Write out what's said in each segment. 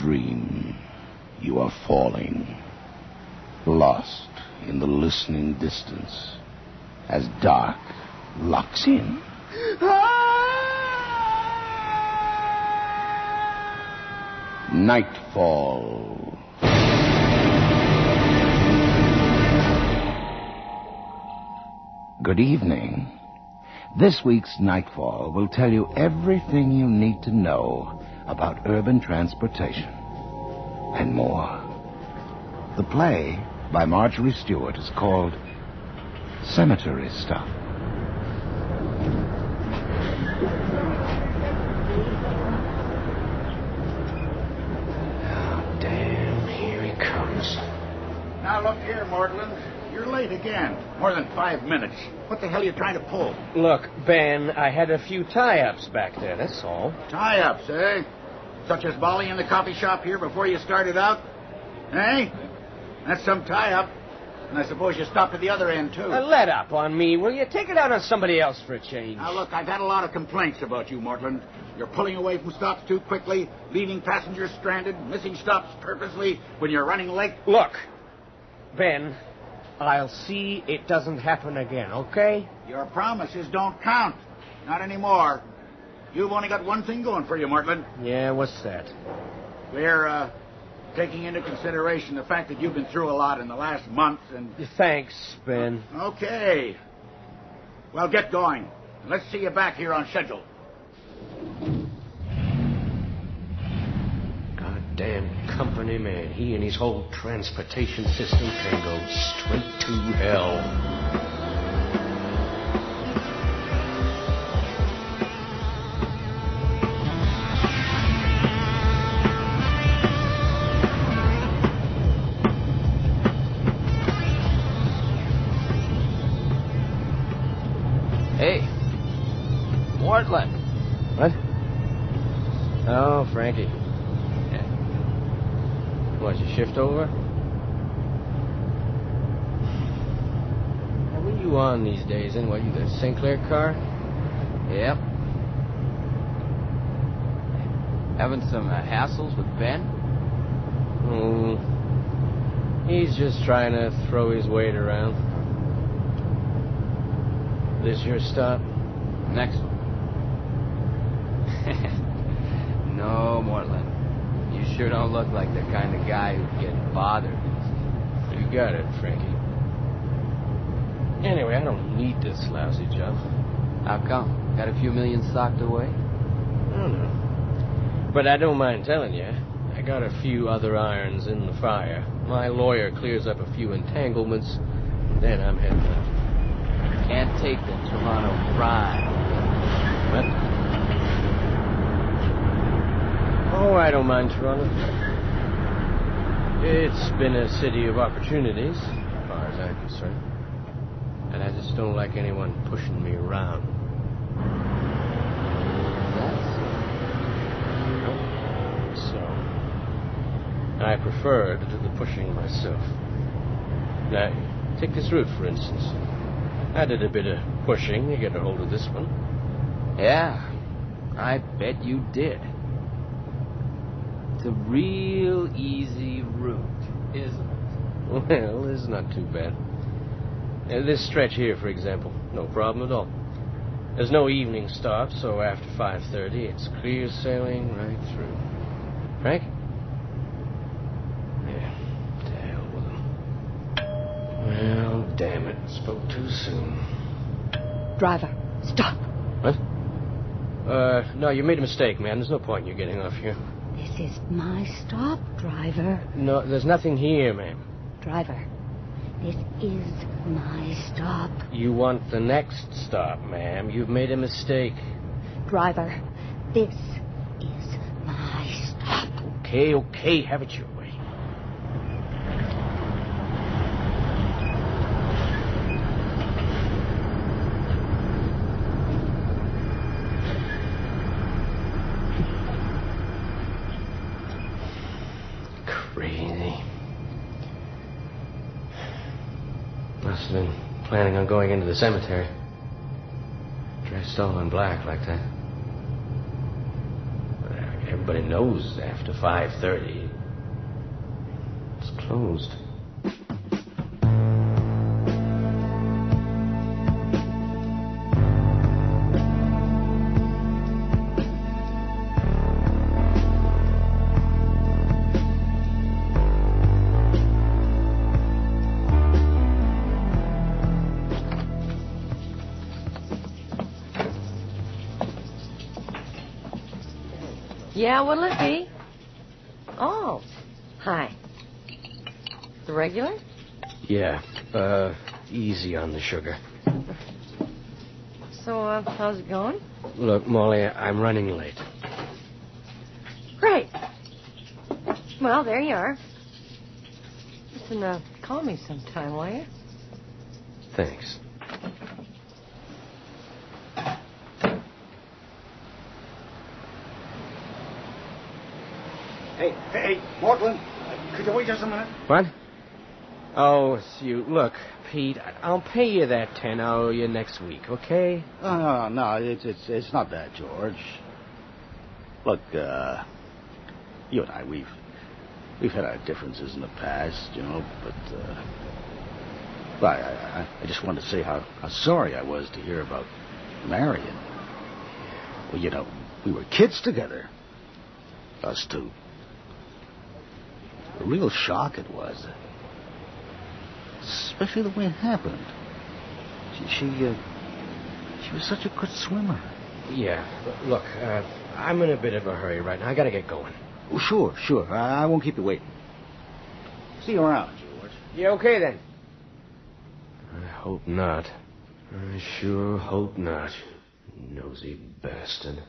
dream. You are falling, lost in the listening distance, as dark locks in. Nightfall. Good evening. This week's Nightfall will tell you everything you need to know about urban transportation and more. The play by Marjorie Stewart is called Cemetery Stuff. Oh, damn, here he comes. Now look here, Mortland. You're late again. More than 5 minutes. What the hell are you trying to pull? Look, Ben, I had a few tie-ups back there, that's all. Tie-ups, eh? Such as Bolly in the coffee shop here before you started out? Eh? That's some tie-up. And I suppose you stopped at the other end, too. Let up on me, will you? Take it out on somebody else for a change. Now, look, I've had a lot of complaints about you, Mortland. You're pulling away from stops too quickly, leaving passengers stranded, missing stops purposely when you're running late. Look, Ben, I'll see it doesn't happen again, okay? Your promises don't count. Not anymore. You've only got one thing going for you, Mortland. Yeah, what's that? We're, taking into consideration the fact that you've been through a lot in the last month and... Thanks, Ben. Okay. Well, get going. Let's see you back here on schedule. Goddamn company man. He and his whole transportation system can go straight to hell. Hey, Mortland. What? Oh, Frankie. Yeah. What, you shift over? Now, what are you on these days, anyway? You the St. Clair car? Yep. Having some hassles with Ben? He's just trying to throw his weight around. This your stop? Next one. No, Mortland. You sure don't look like the kind of guy who'd get bothered. You got it, Frankie. Anyway, I don't need this lousy job. How come? Got a few million socked away? I don't know. But I don't mind telling you, I got a few other irons in the fire. My lawyer clears up a few entanglements, then I'm heading out. Can't take the Toronto crime. What? Oh, I don't mind Toronto. It's been a city of opportunities, as far as I'm concerned. And I just don't like anyone pushing me around. So, I prefer to do the pushing myself. Now, take this route, for instance. I did a bit of pushing to get a hold of this one. Yeah, I bet you did. It's a real easy route, isn't it? Well, it's not too bad. This stretch here, for example, no problem at all. There's no evening stop, so after 5:30, it's clear sailing right through. Frank? Yeah, to hell with him. Well, damn it, spoke too soon. Driver, stop. What? No, you made a mistake, man. There's no point in you getting off here. This is my stop, driver. No, there's nothing here, ma'am. Driver, this is my stop. You want the next stop, ma'am. You've made a mistake. Driver, this is my stop. Okay, have it your way. Crazy. Must have been planning on going into the cemetery. Dressed all in black like that. But it knows after 5:30. It's closed. Yeah, what'll it be? Oh, hi. The regular? Yeah, easy on the sugar. So, how's it going? Look, Molly, I'm running late. Great. Well, there you are. Listen, call me sometime, will you? Thanks. Hey, Mortland, could you wait just a minute? What? Oh, it's you. Look, Pete, I'll pay you that 10 I owe you next week, okay? No, it's not that, George. Look, you and I, we've had our differences in the past, you know, but I just wanted to say how sorry I was to hear about Marion. Well, you know, we were kids together, us two. A real shock it was. Especially the way it happened. She was such a good swimmer. Yeah, look, I'm in a bit of a hurry right now. I gotta get going. Oh, sure. I won't keep you waiting. See you around, George. Yeah, okay then. I hope not. I sure hope not. Nosy bastard.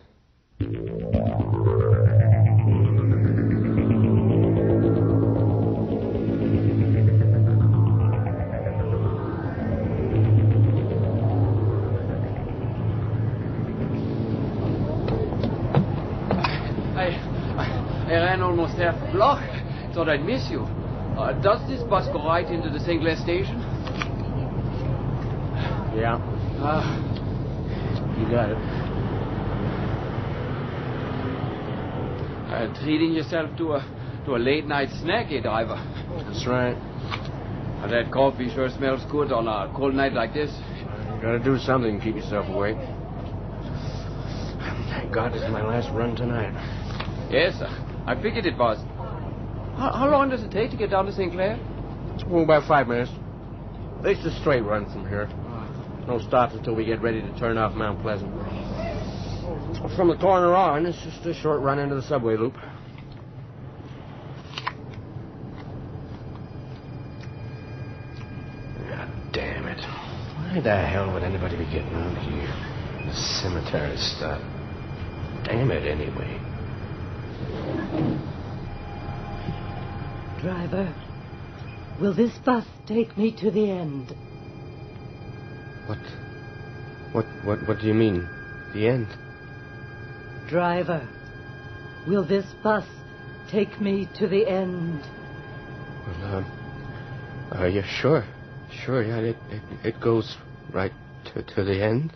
I ran almost half the block. Thought I'd miss you. Does this bus go right into the St. Clair station? Yeah. You got it. Treating yourself to a late night snack, eh, driver? That's right. That coffee sure smells good on a cold night like this. You gotta do something to keep yourself awake. Thank God this is my last run tonight. Yes, sir. I figured it was. How long does it take to get down to St. Clair? Oh, about 5 minutes. It's a straight run from here. No stops until we get ready to turn off Mount Pleasant. From the corner on, it's just a short run into the subway loop. God damn it. Why the hell would anybody be getting out here? The cemetery stuff. Damn it, anyway. Driver, will this bus take me to the end? What do you mean? The end? Driver, will this bus take me to the end? Well, yeah, sure. Sure, yeah, it goes right to the end.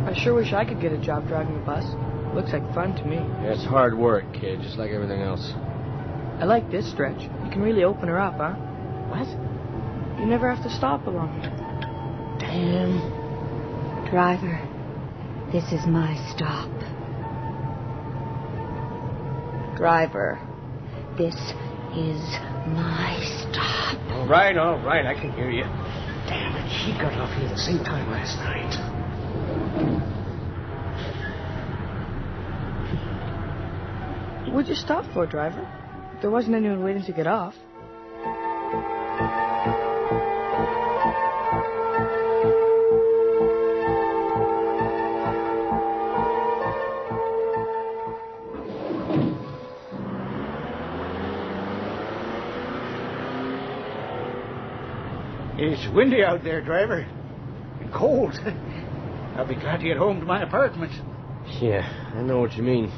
I sure wish I could get a job driving a bus. Looks like fun to me. Yeah, it's hard work, kid, just like everything else. I like this stretch. You can really open her up, huh? What? You never have to stop along here. Damn. Driver, this is my stop. Driver, this is my stop. All right, I can hear you. Damn it, she got off here the same time last night. What'd you stop for, driver? There wasn't anyone waiting to get off. It's windy out there, driver. And cold. I'll be glad to get home to my apartment. Yeah, I know what you mean.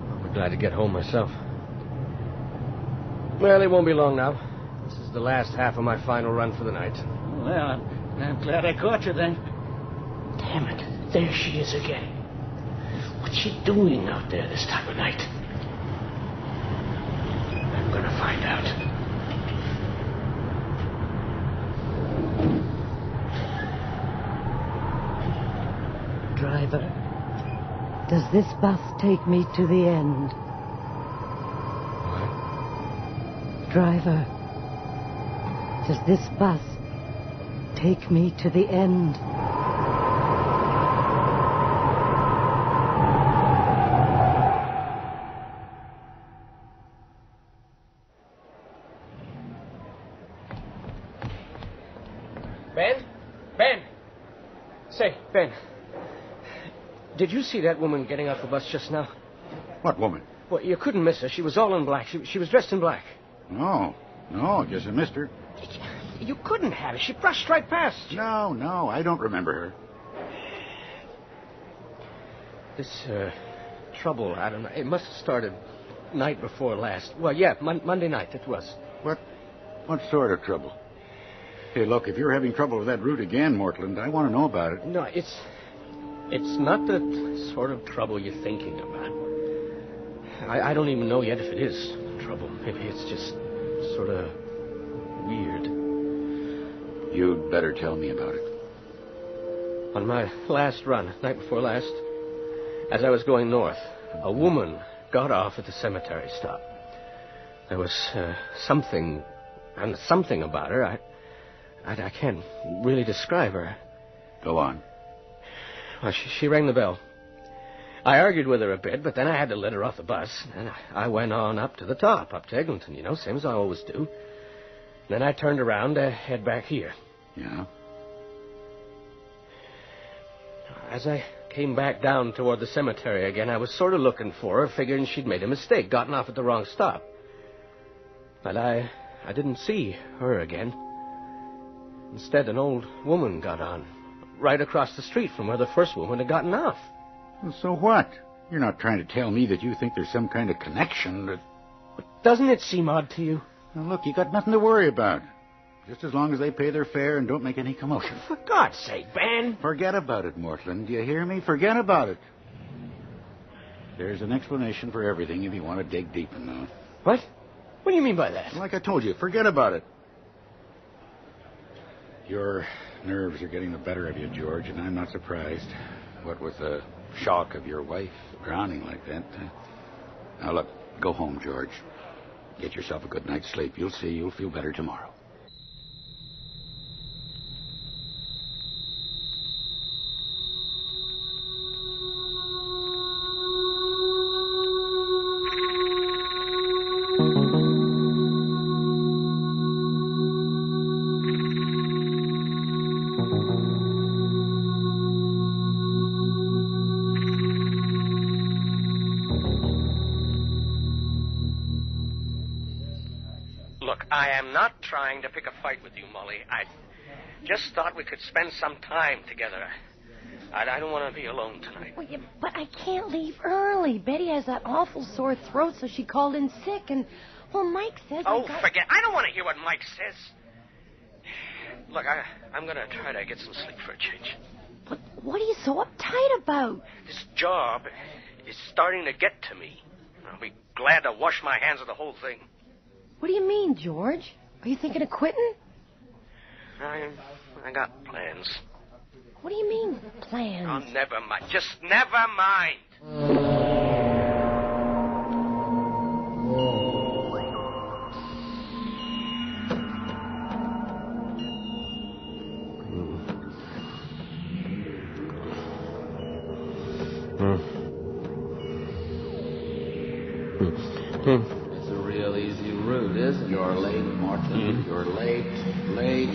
I'll be glad to get home myself. Well, it won't be long now. This is the last half of my final run for the night. Well, I'm glad I caught you then. Damn it. There she is again. What's she doing out there this time of night? I'm gonna find out. Driver, does this bus take me to the end? What? Driver, does this bus take me to the end? Ben? Ben! Say, Ben. Did you see that woman getting off the bus just now? What woman? Well, you couldn't miss her. She was all in black. She was dressed in black. No, I guess I missed her. You couldn't have. She brushed right past you. No, I don't remember her. This, trouble, I don't know. It must have started night before last. Well, yeah, Monday night it was. What sort of trouble? Hey, look, if you're having trouble with that route again, Mortland, I want to know about it. No, it's not the sort of trouble you're thinking about. I don't even know yet if it is trouble. Maybe it's just sort of weird. You'd better tell me about it. On my last run, night before last, as I was going north, a woman got off at the cemetery stop. There was something about her. I can't really describe her. Go on. Well, she rang the bell. I argued with her a bit, but then I had to let her off the bus. And I went on up to the top, up to Eglinton, same as I always do. Then I turned around to head back here. Yeah? As I came back down toward the cemetery again, I was sort of looking for her, figuring she'd made a mistake, gotten off at the wrong stop. But I didn't see her again. Instead, an old woman got on, right across the street from where the first woman had gotten off. Well, so what? You're not trying to tell me that you think there's some kind of connection that... Doesn't it seem odd to you? Now, look, you got nothing to worry about. Just as long as they pay their fare and don't make any commotion. For God's sake, Ben! Forget about it, Mortland. Do you hear me? Forget about it. There's an explanation for everything if you want to dig deep enough. What? What do you mean by that? Like I told you, forget about it. Your nerves are getting the better of you, George, and I'm not surprised. What with the shock of your wife drowning like that. Now, look, go home, George. Get yourself a good night's sleep. You'll see you'll feel better tomorrow. Look, I am not trying to pick a fight with you, Molly. I just thought we could spend some time together. I don't want to be alone tonight. Well, yeah, but I can't leave early. Betty has that awful sore throat, so she called in sick, and, well, Mike says... Forget. I don't want to hear what Mike says. Look, I'm going to try to get some sleep for a change. But what are you so uptight about? This job is starting to get to me. I'll be glad to wash my hands of the whole thing. What do you mean, George? Are you thinking of quitting? I got plans. What do you mean, plans? Oh, never mind. Just never mind. It's a real easy route, isn't it? You're late, Martin. You're late.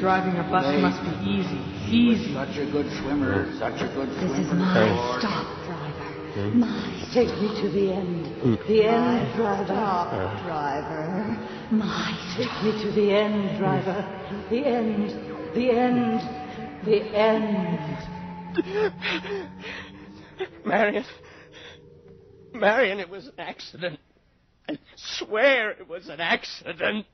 Driving a bus must be easy. Easy. Such a good swimmer. Such a good swimmer. This is my stop, driver. My Take me to the end. The end, driver. stop, driver. My Take me to the end, driver. The end. The end. The end. Marion, it was an accident. Swear it was an accident.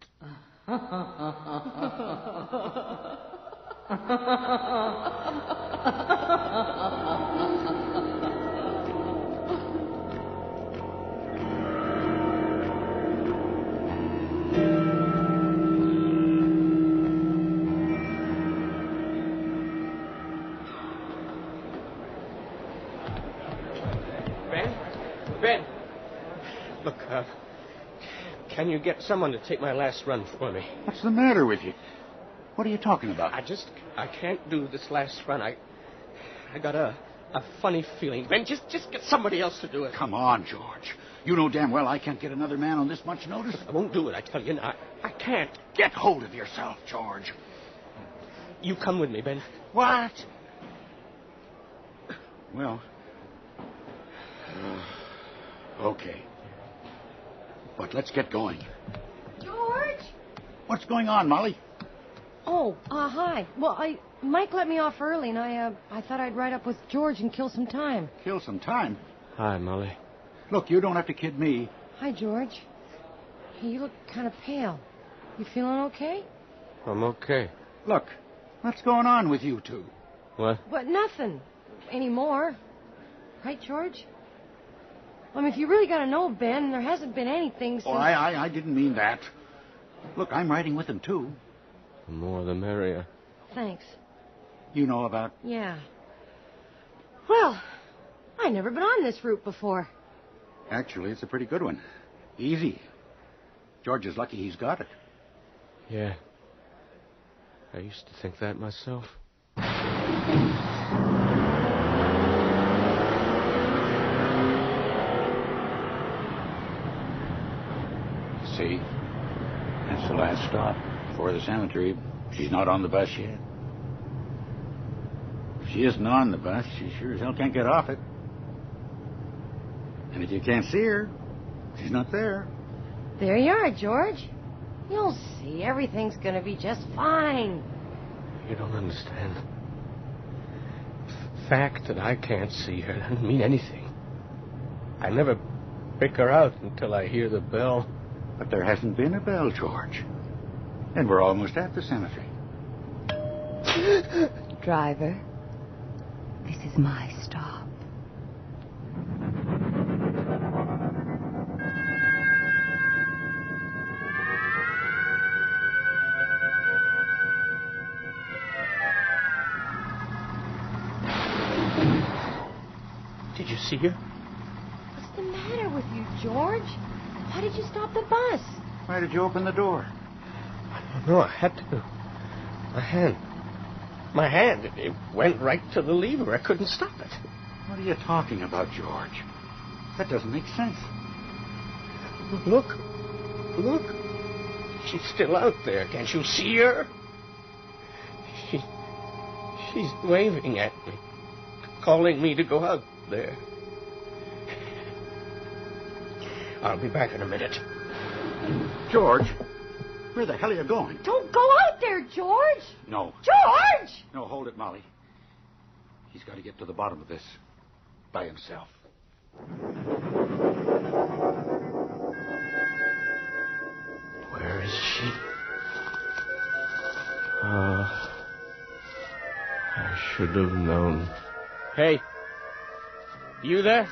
Ben, look, can you get someone to take my last run for me? What's the matter with you? What are you talking about? I can't do this last run. I got a funny feeling. Ben, just get somebody else to do it. Come on, George. You know damn well I can't get another man on this much notice. I won't do it, I tell you. I can't. Get hold of yourself, George. You come with me, Ben. What? Well, okay. But let's get going. George? What's going on, Molly? Oh, hi. Well, Mike let me off early, and I thought I'd ride up with George and kill some time. Kill some time? Hi, Molly. Look, you don't have to kid me. Hi, George. Hey, you look kind of pale. You feeling okay? I'm okay. Look, what's going on with you two? What? But nothing anymore. Right, George? I mean, if you really got to know, Ben, there hasn't been anything since... Oh, I didn't mean that. Look, I'm riding with him, too. The more the merrier. Thanks. You know about... Yeah. Well, I've never been on this route before. Actually, it's a pretty good one. Easy. George is lucky he's got it. Yeah. I used to think that myself. See? That's the last stop. Before the cemetery. She's not on the bus yet. If she isn't on the bus, she sure as hell can't get off it. And if you can't see her, she's not there. There you are, George. You'll see. Everything's going to be just fine. You don't understand. The fact that I can't see her doesn't mean anything. I never pick her out until I hear the bell. But there hasn't been a bell, George. And we're almost at the cemetery. Driver, this is my stop. Did you see her? What's the matter with you, George? Why did you stop the bus? Why did you open the door? No, I had to. My hand, it went right to the lever. I couldn't stop it. What are you talking about, George? That doesn't make sense. Look. She's still out there. Can't you see her? She's waving at me, calling me to go out there. I'll be back in a minute. George, where the hell are you going? Don't go out there, George! No. George! No, hold it, Molly. He's got to get to the bottom of this by himself. Where is she? I should have known. Hey, you there?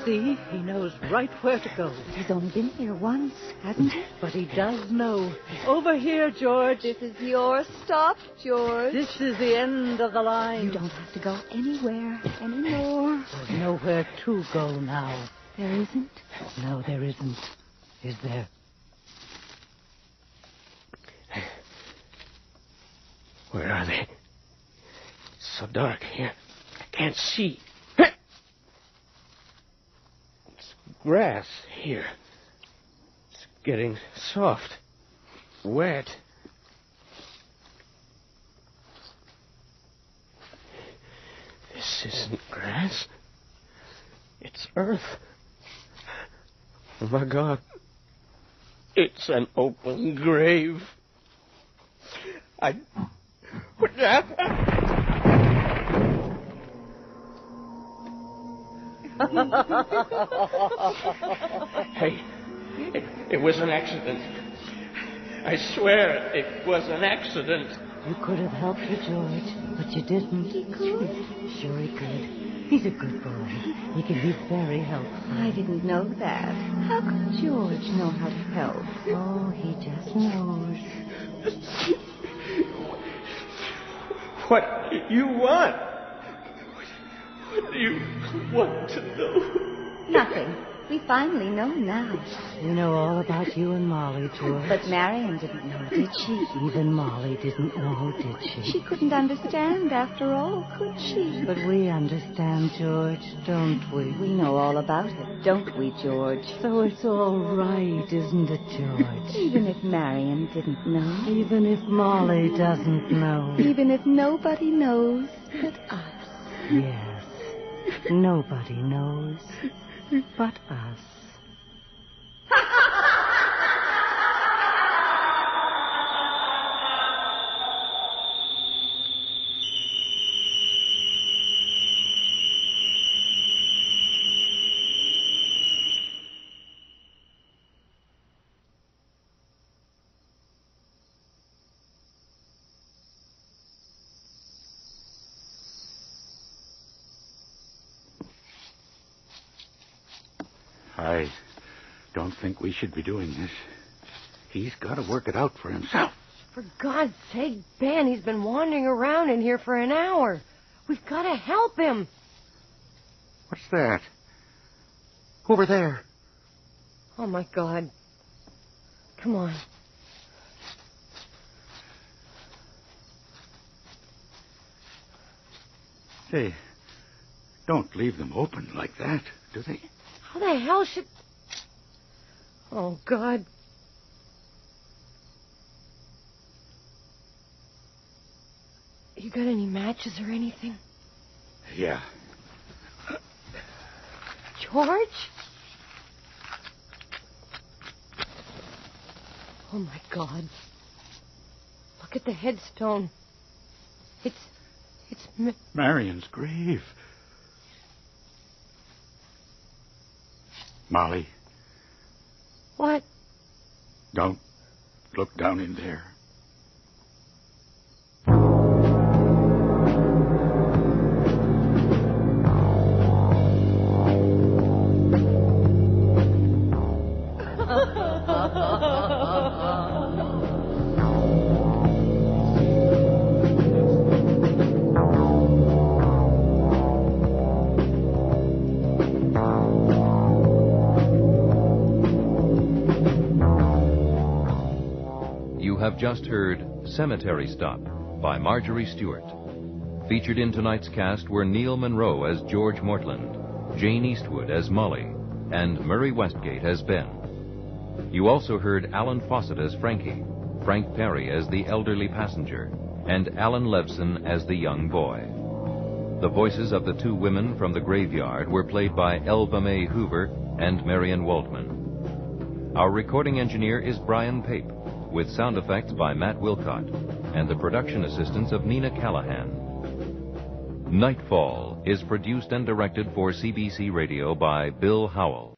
See, he knows right where to go. He's only been here once, hasn't he? But he does know. Over here, George. This is your stop, George. This is the end of the line. You don't have to go anywhere anymore. There's nowhere to go now. There isn't? No, there isn't. Is there? Where are they? It's so dark here. I can't see. It's grass here. It's getting soft. Wet. This isn't grass. It's earth. Oh, my God. It's an open grave. What happened? Hey, it was an accident. I swear it was an accident. You could have helped her, George, but you didn't. He could. Sure he could. He's a good boy. He can be very helpful. I didn't know that. How could George know how to help? Oh, he just knows. What do you want? What do you want to know? Nothing. We finally know now. We know all about you and Molly, George. But Marion didn't know, did she? Even Molly didn't know, did she? She couldn't understand after all, could she? But we understand, George, don't we? We know all about it, don't we, George? So it's all right, isn't it, George? Even if Marion didn't know. Even if Molly doesn't know. Even if nobody knows but us. Yes, nobody knows but us. I don't think we should be doing this. He's got to work it out for himself. For God's sake, Ben, he's been wandering around in here for an hour. We've got to help him. What's that? Over there. Oh, my God. Come on. They don't leave them open like that, do they? How the hell should... Oh, God. You got any matches or anything? Yeah. George? Oh, my God. Look at the headstone. It's Marion's grave. Molly. What? Don't look down in there. Have just heard Cemetery Stop by Marjorie Stewart. Featured in tonight's cast were Neil Monroe as George Mortland, Jane Eastwood as Molly, and Murray Westgate as Ben. You also heard Alan Fawcett as Frankie, Frank Perry as the elderly passenger, and Alan Levson as the young boy. The voices of the two women from the graveyard were played by Elva Mae Hoover and Marion Waldman. Our recording engineer is Brian Pape, with sound effects by Matt Wilcott and the production assistance of Nina Callahan. Nightfall is produced and directed for CBC Radio by Bill Howell.